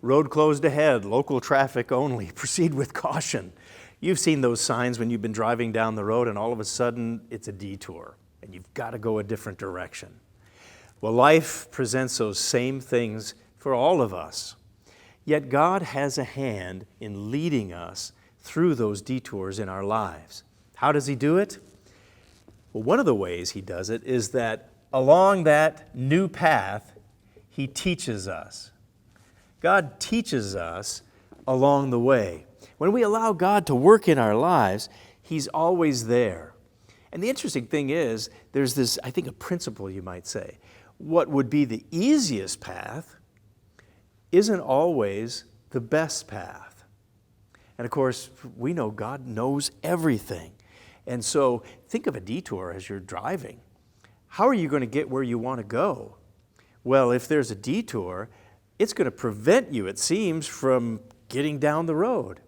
Road closed ahead, local traffic only, proceed with caution. You've seen those signs when you've been driving down the road and all of a sudden it's a detour and you've got to go a different direction. Well, life presents those same things for all of us. Yet God has a hand in leading us through those detours in our lives. How does He do it? Well, one of the ways He does it is that along that new path, He teaches us. God teaches us along the way. When we allow God to work in our lives, He's always there. And the interesting thing is, there's this, I think, a principle you might say. What would be the easiest path isn't always the best path. And of course, we know God knows everything. And so think of a detour as you're driving. How are you going to get where you want to go? Well, if there's a detour, it's going to prevent you, it seems, from getting down the road.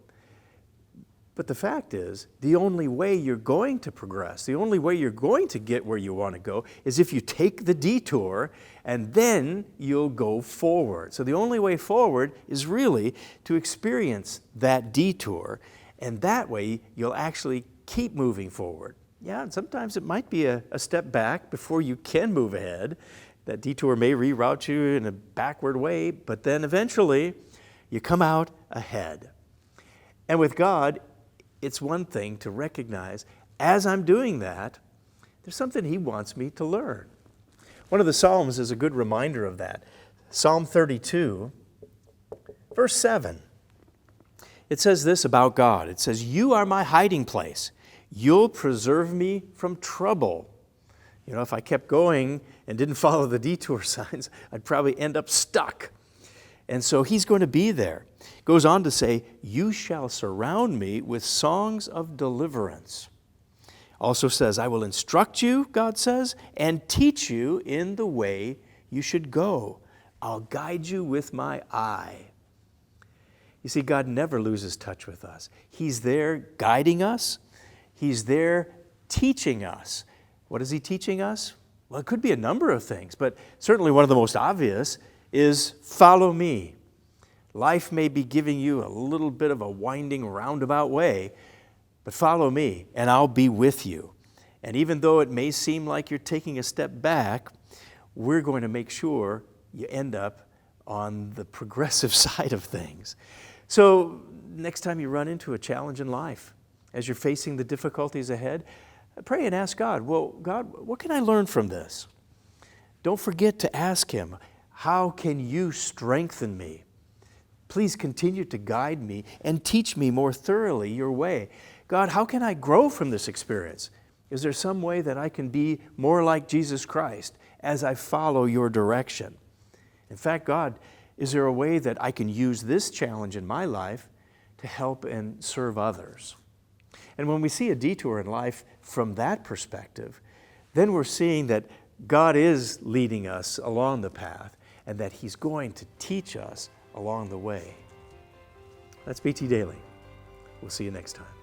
But the fact is, the only way you're going to progress, the only way you're going to get where you want to go is if you take the detour and then you'll go forward. So the only way forward is really to experience that detour, and that way you'll actually keep moving forward. Yeah, and sometimes it might be a step back before you can move ahead. That detour may reroute you in a backward way, but then eventually you come out ahead. And with God, it's one thing to recognize, as I'm doing that, there's something He wants me to learn. One of the Psalms is a good reminder of that. Psalm 32, verse 7. It says this about God. It says, "You are my hiding place. You'll preserve me from trouble." You know, if I kept going and didn't follow the detour signs, I'd probably end up stuck. And so He's going to be there. Goes on to say, "You shall surround me with songs of deliverance." Also says, "I will instruct you," God says, "and teach you in the way you should go. I'll guide you with my eye." You see, God never loses touch with us. He's there guiding us. He's there teaching us. What is He teaching us? Well, it could be a number of things, but certainly one of the most obvious is follow me. Life may be giving you a little bit of a winding roundabout way, but follow me and I'll be with you. And even though it may seem like you're taking a step back, we're going to make sure you end up on the progressive side of things. So next time you run into a challenge in life, as you're facing the difficulties ahead, pray and ask God, well, God, what can I learn from this? Don't forget to ask Him, how can you strengthen me? Please continue to guide me and teach me more thoroughly your way. God, how can I grow from this experience? Is there some way that I can be more like Jesus Christ as I follow your direction? In fact, God, is there a way that I can use this challenge in my life to help and serve others? And when we see a detour in life from that perspective, then we're seeing that God is leading us along the path and that He's going to teach us along the way. That's BT Daily. We'll see you next time.